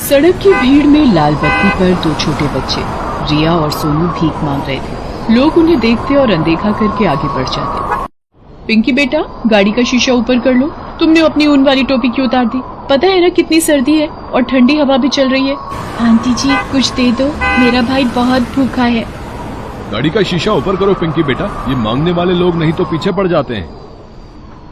सड़क की भीड़ में लाल बत्ती पर दो छोटे बच्चे रिया और सोनू भीख मांग रहे थे। लोग उन्हें देखते और अनदेखा करके आगे बढ़ जाते। पिंकी बेटा, गाड़ी का शीशा ऊपर कर लो। तुमने अपनी ऊन वाली टोपी क्यों उतार दी? पता है ना कितनी सर्दी है और ठंडी हवा भी चल रही है। आंटी जी कुछ दे दो, मेरा भाई बहुत भूखा है। गाड़ी का शीशा ऊपर करो पिंकी बेटा, ये मांगने वाले लोग नहीं तो पीछे पड़ जाते हैं।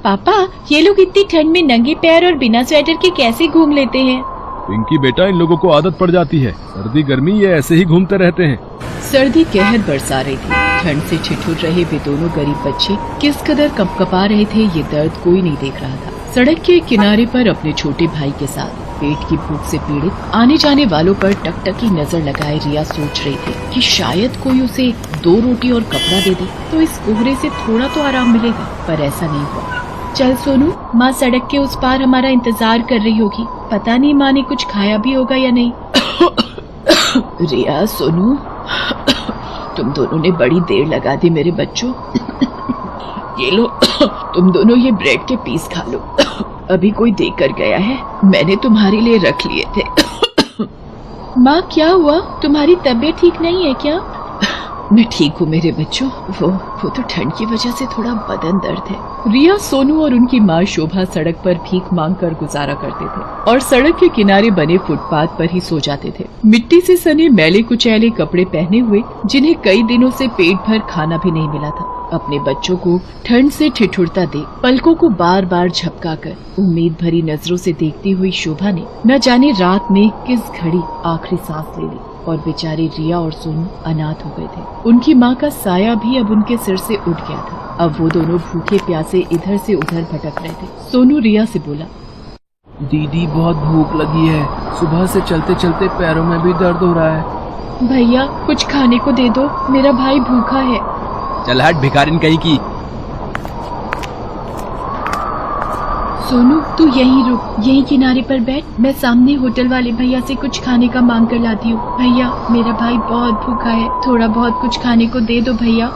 पापा, ये लोग इतनी ठंड में नंगे पैर और बिना स्वेटर के कैसे घूम लेते हैं? पिंकी बेटा, इन लोगों को आदत पड़ जाती है, सर्दी गर्मी ये ऐसे ही घूमते रहते हैं। सर्दी कहर बरसा रही थी। ठंड से ठिठुर रहे वे दोनों गरीब बच्चे किस कदर कपकपा रहे थे ये दर्द कोई नहीं देख रहा था। सड़क के किनारे पर अपने छोटे भाई के साथ पेट की भूख से पीड़ित आने जाने वालों पर टकटकी नजर लगाए रिया सोच रही थी कि शायद कोई उसे 2 रोटी और कपड़ा दे दे तो इस कोहरे से थोड़ा तो आराम मिलेगा, पर ऐसा नहीं हुआ। चल सोनू, माँ सड़क के उस पार हमारा इंतजार कर रही होगी। पता नहीं माँ ने कुछ खाया भी होगा या नहीं। रिया, सोनू, तुम दोनों ने बड़ी देर लगा दी मेरे बच्चों। ये लो, तुम दोनों ये ब्रेड के पीस खा लो। अभी कोई देकर गया है, मैंने तुम्हारे लिए रख लिए थे। माँ क्या हुआ? तुम्हारी तबीयत ठीक नहीं है क्या? मैं ठीक हूँ मेरे बच्चों, वो तो ठंड की वजह से थोड़ा बदन दर्द है। रिया, सोनू और उनकी माँ शोभा सड़क पर भीख मांगकर गुजारा करते थे और सड़क के किनारे बने फुटपाथ पर ही सो जाते थे। मिट्टी से सने मैले कुचैले कपड़े पहने हुए, जिन्हें कई दिनों से पेट भर खाना भी नहीं मिला था। अपने बच्चों को ठंड से ठिठुरता देख पलकों को बार बार झपकाकर उम्मीद भरी नजरों से देखती हुई शोभा ने न जाने रात में किस घड़ी आखिरी सांस ले ली और बेचारे रिया और सोनू अनाथ हो गए थे। उनकी माँ का साया भी अब उनके सिर से उठ गया था। अब वो दोनों भूखे प्यासे इधर से उधर भटक रहे थे। सोनू रिया से बोला, दीदी बहुत भूख लगी है, सुबह से चलते चलते पैरों में भी दर्द हो रहा है। भैया कुछ खाने को दे दो, मेरा भाई भूखा है। चल हट भिखारिन कहीं की। सोनू तू यहीं रुक, यहीं किनारे पर बैठ, मैं सामने होटल वाले भैया से कुछ खाने का मांग कर लाती हूँ। भैया मेरा भाई बहुत भूखा है, थोड़ा बहुत कुछ खाने को दे दो भैया।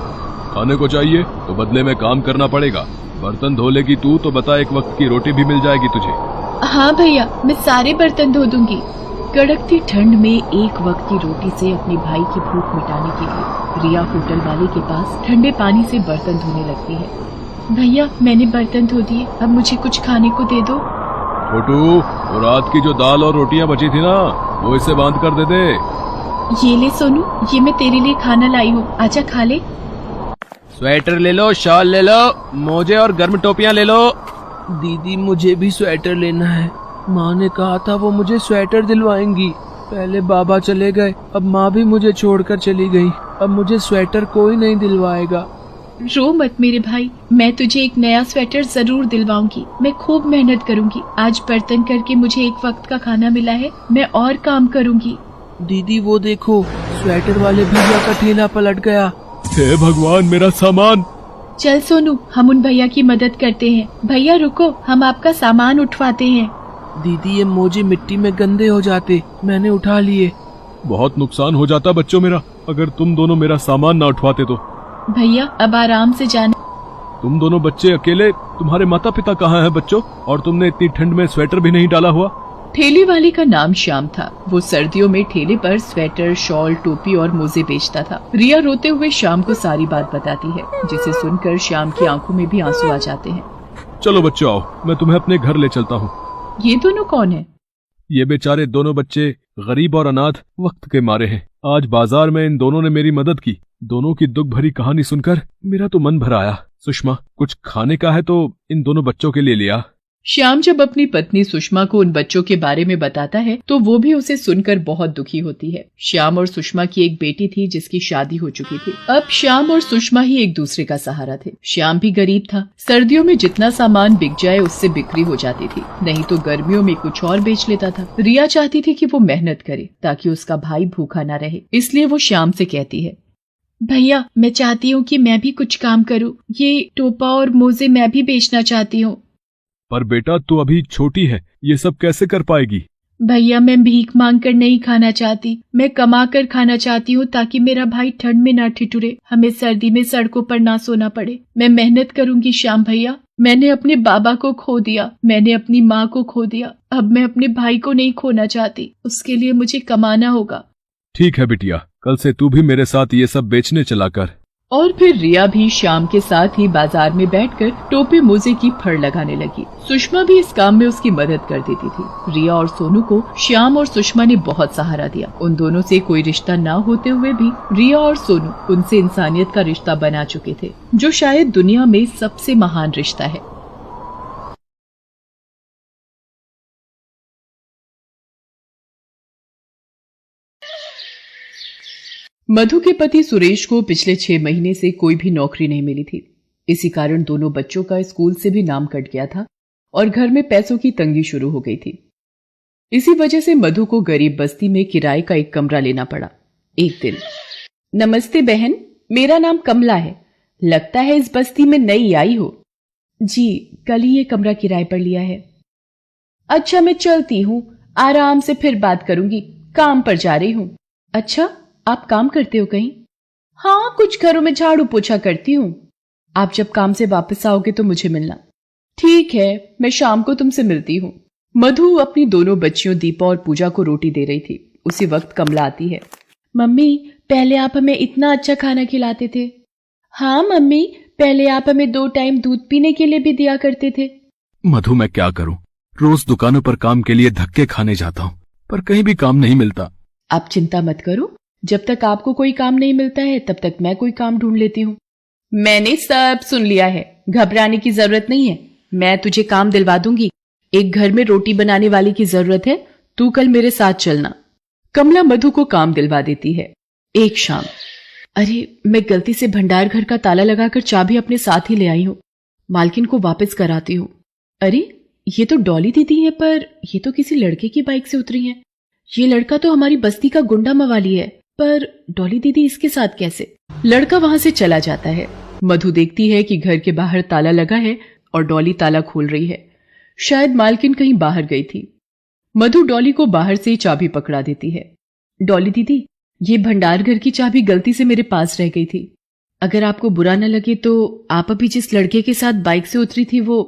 खाने को चाहिए तो बदले में काम करना पड़ेगा। बर्तन धो लेगी तू तो बता, एक वक्त की रोटी भी मिल जाएगी तुझे। हाँ भैया, मैं सारे बर्तन धो दूंगी। कड़कती ठंड में एक वक्त की रोटी से अपने भाई की भूख मिटाने के लिए रिया होटल वाले के पास ठंडे पानी से बर्तन धोने लगती है। भैया मैंने बर्तन धो दिए, अब मुझे कुछ खाने को दे दो। छोटू, वो रात की जो दाल और रोटियां बची थी ना, वो इसे बांध कर दे दे। ये ले सोनू, ये मैं तेरे लिए खाना लाई हूँ, आजा खा ले। स्वेटर ले लो, शॉल ले लो, मोजे और गर्म टोपियां ले लो। दीदी मुझे भी स्वेटर लेना है, माँ ने कहा था वो मुझे स्वेटर दिलवाएंगी। पहले बाबा चले गए, अब माँ भी मुझे छोड़कर चली गई। अब मुझे स्वेटर कोई नहीं दिलवाएगा। रो मत मेरे भाई, मैं तुझे एक नया स्वेटर जरूर दिलवाऊंगी। मैं खूब मेहनत करूंगी। आज बर्तन करके मुझे एक वक्त का खाना मिला है, मैं और काम करूंगी। दीदी वो देखो, स्वेटर वाले भैया का ठेला पलट गया। हे भगवान, मेरा सामान। चल सोनू, हम उन भैया की मदद करते हैं। भैया रुको, हम आपका सामान उठवाते हैं। दीदी ये मोजे मिट्टी में गंदे हो जाते, मैंने उठा लिए। बहुत नुकसान हो जाता बच्चों मेरा, अगर तुम दोनों मेरा सामान ना उठवाते तो। भैया अब आराम से जाना। तुम दोनों बच्चे अकेले, तुम्हारे माता पिता कहाँ हैं बच्चों? और तुमने इतनी ठंड में स्वेटर भी नहीं डाला हुआ। ठेले वाले का नाम श्याम था। वो सर्दियों में ठेले पर स्वेटर, शॉल, टोपी और मोजे बेचता था। रिया रोते हुए श्याम को सारी बात बताती है, जिसे सुनकर श्याम की आंखों में भी आंसू आ जाते हैं। चलो बच्चों आओ, मैं तुम्हें अपने घर ले चलता हूँ। ये दोनों कौन है? ये बेचारे दोनों बच्चे गरीब और अनाथ वक्त के मारे हैं। आज बाजार में इन दोनों ने मेरी मदद की। दोनों की दुख भरी कहानी सुनकर मेरा तो मन भर आया। सुषमा, कुछ खाने का है तो इन दोनों बच्चों के लिए लिया। श्याम जब अपनी पत्नी सुषमा को उन बच्चों के बारे में बताता है तो वो भी उसे सुनकर बहुत दुखी होती है। श्याम और सुषमा की एक बेटी थी जिसकी शादी हो चुकी थी। अब श्याम और सुषमा ही एक दूसरे का सहारा थे। श्याम भी गरीब था। सर्दियों में जितना सामान बिक जाए उससे बिक्री हो जाती थी, नहीं तो गर्मियों में कुछ और बेच लेता था। रिया चाहती थी कि वो मेहनत करे ताकि उसका भाई भूखा न रहे, इसलिए वो श्याम से कहती है, भैया मैं चाहती हूँ कि मैं भी कुछ काम करूँ। ये टोपा और मोजे मैं भी बेचना चाहती हूँ। पर बेटा तू अभी छोटी है, ये सब कैसे कर पाएगी? भैया मैं भीख मांग कर नहीं खाना चाहती, मैं कमा कर खाना चाहती हूँ ताकि मेरा भाई ठंड में ना ठिठुरे, हमें सर्दी में सड़कों पर ना सोना पड़े। मैं मेहनत करूंगी श्याम भैया, मैंने अपने बाबा को खो दिया, मैंने अपनी माँ को खो दिया, अब मैं अपने भाई को नहीं खोना चाहती। उसके लिए मुझे कमाना होगा। ठीक है बिटिया, कल से तू भी मेरे साथ ये सब बेचने चला कर। और फिर रिया भी श्याम के साथ ही बाजार में बैठकर टोपे मोजे की फड़ लगाने लगी। सुषमा भी इस काम में उसकी मदद कर देती थी। रिया और सोनू को श्याम और सुषमा ने बहुत सहारा दिया। उन दोनों से कोई रिश्ता न होते हुए भी रिया और सोनू उनसे इंसानियत का रिश्ता बना चुके थे, जो शायद दुनिया में सबसे महान रिश्ता है। मधु के पति सुरेश को पिछले 6 महीने से कोई भी नौकरी नहीं मिली थी। इसी कारण दोनों बच्चों का स्कूल से भी नाम कट गया था और घर में पैसों की तंगी शुरू हो गई थी। इसी वजह से मधु को गरीब बस्ती में किराए का एक कमरा लेना पड़ा। एक दिन, नमस्ते बहन, मेरा नाम कमला है, लगता है इस बस्ती में नई आई हो। जी, कल ही ये कमरा किराए पर लिया है। अच्छा, मैं चलती हूँ, आराम से फिर बात करूंगी, काम पर जा रही हूँ। अच्छा, आप काम करते हो कहीं? हाँ, कुछ घरों में झाड़ू पोछा करती हूँ। आप जब काम से वापस आओगे तो मुझे मिलना। ठीक है, मैं शाम को तुमसे मिलती हूँ। मधु अपनी दोनों बच्चियों दीपा और पूजा को रोटी दे रही थी। उसी वक्त कमला आती है। मम्मी, पहले आप हमें इतना अच्छा खाना खिलाते थे। हाँ मम्मी, पहले आप हमें 2 टाइम दूध पीने के लिए भी दिया करते थे। मधु, मैं क्या करूं, रोज दुकानों पर काम के लिए धक्के खाने जाता हूं, पर कहीं भी काम नहीं मिलता। आप चिंता मत करो, जब तक आपको कोई काम नहीं मिलता है तब तक मैं कोई काम ढूंढ लेती हूँ। मैंने सब सुन लिया है, घबराने की जरूरत नहीं है, मैं तुझे काम दिलवा दूंगी। एक घर में रोटी बनाने वाली की जरूरत है, तू कल मेरे साथ चलना। कमला मधु को काम दिलवा देती है। एक शाम, अरे मैं गलती से भंडार घर का ताला लगाकर चाबी अपने साथ ही ले आई हूँ, मालकिन को वापस कराती हूँ। अरे ये तो डॉली दीदी है, पर ये तो किसी लड़के की बाइक से उतरी है। ये लड़का तो हमारी बस्ती का गुंडा मवाली है, पर डॉली दीदी इसके साथ कैसे? लड़का वहां से चला जाता है। मधु देखती है कि घर के बाहर ताला लगा है और डॉली ताला खोल रही है। शायद मालकिन कहीं बाहर गई थी। मधु डॉली को बाहर से ही चाबी पकड़ा देती है। डॉली दीदी, ये भंडार घर की चाबी गलती से मेरे पास रह गई थी। अगर आपको बुरा न लगे तो आप अभी जिस लड़के के साथ बाइक से उतरी थी वो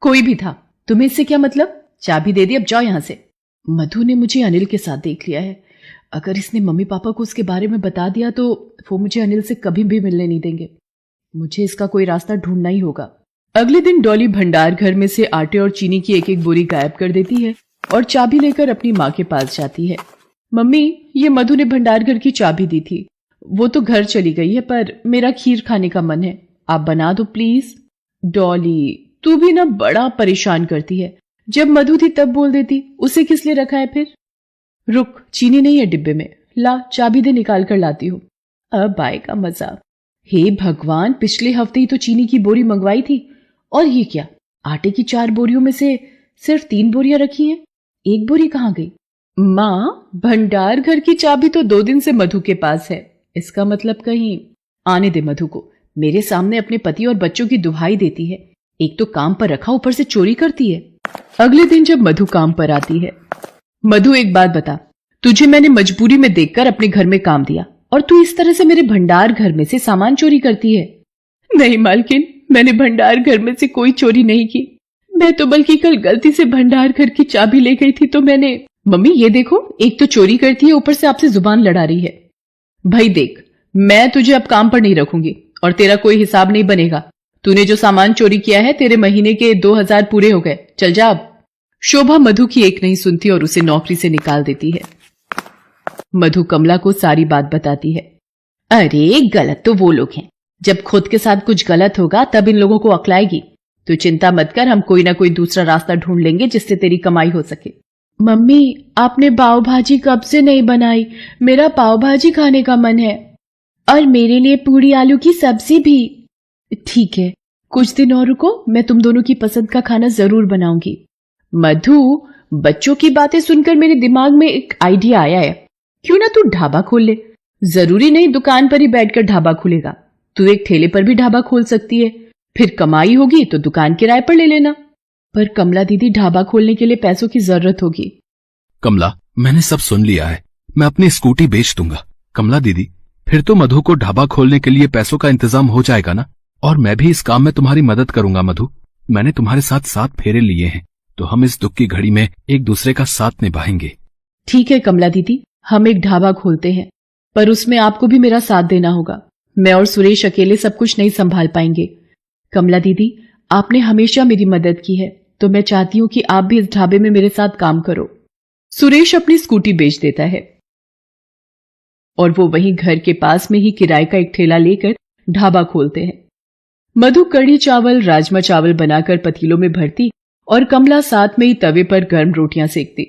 कोई भी था, तुम्हें इससे क्या मतलब? चाबी दे दी, अब जाओ यहां से। मधु ने मुझे अनिल के साथ देख लिया है। अगर इसने मम्मी पापा को उसके बारे में बता दिया तो वो मुझे अनिल से कभी भी मिलने नहीं देंगे। मुझे इसका कोई रास्ता ढूंढना ही होगा। अगले दिन डॉली भंडार घर में से आटे और चीनी की एक बोरी गायब कर देती है और चाबी लेकर अपनी माँ के पास जाती है। मम्मी, ये मधु ने भंडार घर की चाबी दी थी, वो तो घर चली गई है, पर मेरा खीर खाने का मन है, आप बना दो प्लीज। डॉली, तू भी ना बड़ा परेशान करती है, जब मधु थी तब बोल देती, उसे किस लिए रखा है फिर? रुक, चीनी नहीं है डिब्बे में, ला चाबी दे, निकाल कर लाती हूँ। अब आएगा मजा। हे भगवान, पिछले हफ्ते ही तो चीनी की बोरी मंगवाई थी, और ये क्या, आटे की 4 बोरियों में से सिर्फ 3 बोरियां रखी हैं, 1 बोरी कहाँ गई? माँ, भंडार घर की चाबी तो 2 दिन से मधु के पास है, इसका मतलब कहीं। आने दे मधु को, मेरे सामने अपने पति और बच्चों की दुहाई देती है, एक तो काम पर रखा, ऊपर से चोरी करती है। अगले दिन जब मधु काम पर आती है, मधु एक बात बता, तुझे मैंने मजबूरी में देखकर अपने घर में काम दिया और तू इस तरह से मेरे भंडार घर में से सामान चोरी करती है? नहीं मालकिन, मैंने भंडार घर में से कोई चोरी नहीं की, मैं तो बल्कि कल गलती से भंडार घर की चाबी ले गई थी तो मैंने। मम्मी ये देखो, एक तो चोरी करती है, ऊपर से आपसे जुबान लड़ा रही है। भाई देख, मैं तुझे अब काम पर नहीं रखूंगी और तेरा कोई हिसाब नहीं बनेगा। तूने जो सामान चोरी किया है, तेरे महीने के 2000 पूरे हो गए, चल जा अब। शोभा मधु की एक नहीं सुनती और उसे नौकरी से निकाल देती है। मधु कमला को सारी बात बताती है। अरे गलत तो वो लोग हैं, जब खुद के साथ कुछ गलत होगा तब इन लोगों को अक्ल आएगी। तू चिंता मत कर, हम कोई ना कोई दूसरा रास्ता ढूंढ लेंगे जिससे तेरी कमाई हो सके। मम्मी, आपने पाव भाजी कब से नहीं बनाई, मेरा पाव भाजी खाने का मन है, और मेरे लिए पूरी आलू की सब्जी भी। ठीक है, कुछ दिन और रुको, मैं तुम दोनों की पसंद का खाना जरूर बनाऊंगी। मधु, बच्चों की बातें सुनकर मेरे दिमाग में एक आइडिया आया है, क्यों ना तू ढाबा खोल ले। जरूरी नहीं दुकान पर ही बैठकर ढाबा खुलेगा, तू एक ठेले पर भी ढाबा खोल सकती है, फिर कमाई होगी तो दुकान किराए पर ले लेना। पर कमला दीदी, ढाबा खोलने के लिए पैसों की जरूरत होगी। कमला, मैंने सब सुन लिया है, मैं अपनी स्कूटी बेच दूंगा। कमला दीदी, फिर तो मधु को ढाबा खोलने के लिए पैसों का इंतजाम हो जाएगा ना, और मैं भी इस काम में तुम्हारी मदद करूंगा। मधु, मैंने तुम्हारे साथ 7 फेरे लिए हैं, तो हम इस दुख की घड़ी में एक दूसरे का साथ निभाएंगे। ठीक है कमला दीदी, हम एक ढाबा खोलते हैं, पर उसमें आपको भी मेरा साथ देना होगा। मैं और सुरेश अकेले सब कुछ नहीं संभाल पाएंगे। कमला दीदी, आपने हमेशा मेरी मदद की है, तो मैं चाहती हूं कि आप भी इस ढाबे में मेरे साथ काम करो। सुरेश अपनी स्कूटी बेच देता है और वो वहीं घर के पास में ही किराए का एक ठेला लेकर ढाबा खोलते हैं। मधु कढ़ी चावल, राजमा चावल बनाकर पतीलों में भरती और कमला साथ में ही तवे पर गर्म रोटियां सेकती।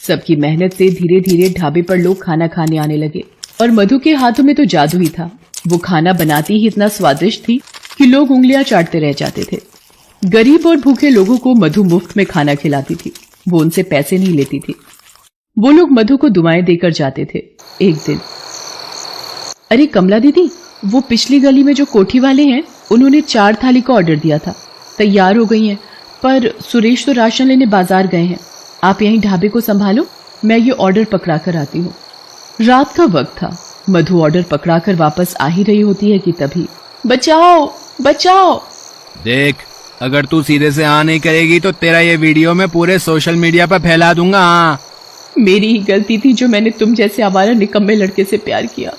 सबकी मेहनत से धीरे धीरे ढाबे पर लोग खाना खाने आने लगे और मधु के हाथों में तो जादू ही था। वो खाना बनाती ही इतना स्वादिष्ट थी कि लोग उंगलियां चाटते रह जाते थे। गरीब और भूखे लोगों को मधु मुफ्त में खाना खिलाती थी, वो उनसे पैसे नहीं लेती थी। वो लोग मधु को दुआएं देकर जाते थे। एक दिन, अरे कमला दीदी, वो पिछली गली में जो कोठी वाले हैं, उन्होंने 4 थाली का ऑर्डर दिया था, तैयार हो गई हैं, पर सुरेश तो राशन लेने बाजार गए हैं। आप यहीं ढाबे को संभालो, मैं ये ऑर्डर पकड़ा कर आती हूँ। रात का वक्त था। मधु ऑर्डर पकड़ा कर वापस आ ही रही होती है कि तभी, बचाओ बचाओ। देख, अगर तू सीधे से हाँ नहीं करेगी तो तेरा ये वीडियो मैं पूरे सोशल मीडिया पर फैला दूंगा। मेरी ही गलती थी जो मैंने तुम जैसे आवारा निकम्मे लड़के से प्यार किया।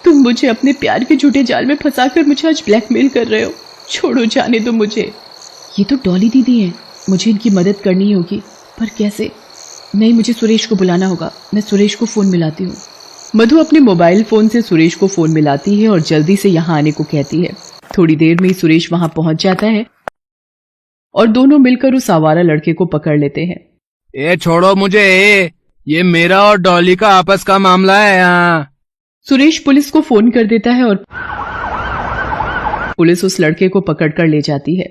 तुम मुझे अपने प्यार के झूठे जाल में फंसाकर मुझे आज ब्लैकमेल कर रहे हो। छोड़ो, जाने दो मुझे। ये तो डॉली दीदी हैं, मुझे इनकी मदद करनी होगी, पर कैसे? नहीं, मुझे सुरेश को बुलाना होगा। मैं सुरेश को फोन मिलाती हूँ। मधु अपने मोबाइल फोन से सुरेश को फोन मिलाती है और जल्दी से यहाँ आने को कहती है। थोड़ी देर में ही सुरेश वहां पहुंच जाता है और दोनों मिलकर उस आवारा लड़के को पकड़ लेते हैं। ए छोड़ो मुझे, ये मेरा और डॉली का आपस का मामला है यहाँ। सुरेश पुलिस को फोन कर देता है और पुलिस उस लड़के को पकड़कर ले जाती है।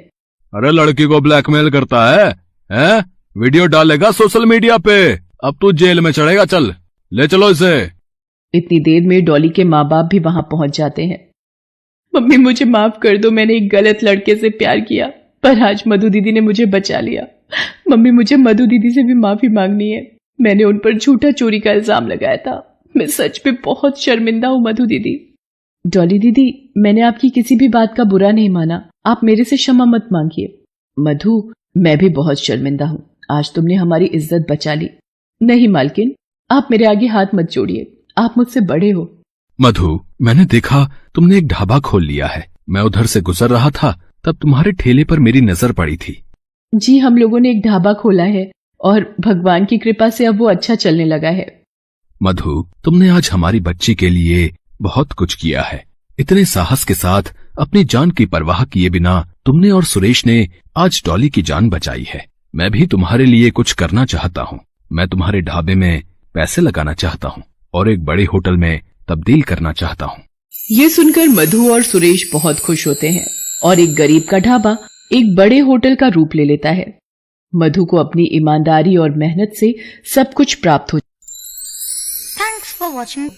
अरे लड़की को ब्लैकमेल करता है? वीडियो डालेगा सोशल मीडिया पे, अब तू जेल में चढ़ेगा। चल, ले चलो इसे। इतनी देर में डॉली के माँ बाप भी वहां पहुंच जाते हैं। मम्मी, मुझे माफ कर दो, मैंने एक गलत लड़के से प्यार किया, पर आज मधु दीदी ने मुझे बचा लिया। मम्मी, मुझे मधु दीदी से भी माफी मांगनी है। मैंने उन पर झूठा चोरी का इल्जाम लगाया था। मैं सच में बहुत शर्मिंदा हूँ मधु दीदी। डॉली दीदी, मैंने आपकी किसी भी बात का बुरा नहीं माना, आप मेरे से क्षमा मत मांगिए। मधु, मैं भी बहुत शर्मिंदा हूँ, आज तुमने हमारी इज्जत बचा ली। नहीं मालकिन, आप मेरे आगे हाथ मत जोड़िए, आप मुझसे बड़े हो। मधु, मैंने देखा तुमने एक ढाबा खोल लिया है। मैं उधर से गुजर रहा था, तब तुम्हारे ठेले पर मेरी नजर पड़ी थी। जी, हम लोगों ने एक ढाबा खोला है और भगवान की कृपा से अब वो अच्छा चलने लगा है। मधु, तुमने आज हमारी बच्ची के लिए बहुत कुछ किया है। इतने साहस के साथ अपनी जान की परवाह किए बिना तुमने और सुरेश ने आज डॉली की जान बचाई है। मैं भी तुम्हारे लिए कुछ करना चाहता हूँ। मैं तुम्हारे ढाबे में पैसे लगाना चाहता हूँ और एक बड़े होटल में तब्दील करना चाहता हूँ। ये सुनकर मधु और सुरेश बहुत खुश होते हैं और एक गरीब का ढाबा एक बड़े होटल का रूप ले लेता है। मधु को अपनी ईमानदारी और मेहनत से सब कुछ प्राप्त हो। Thanks for watching.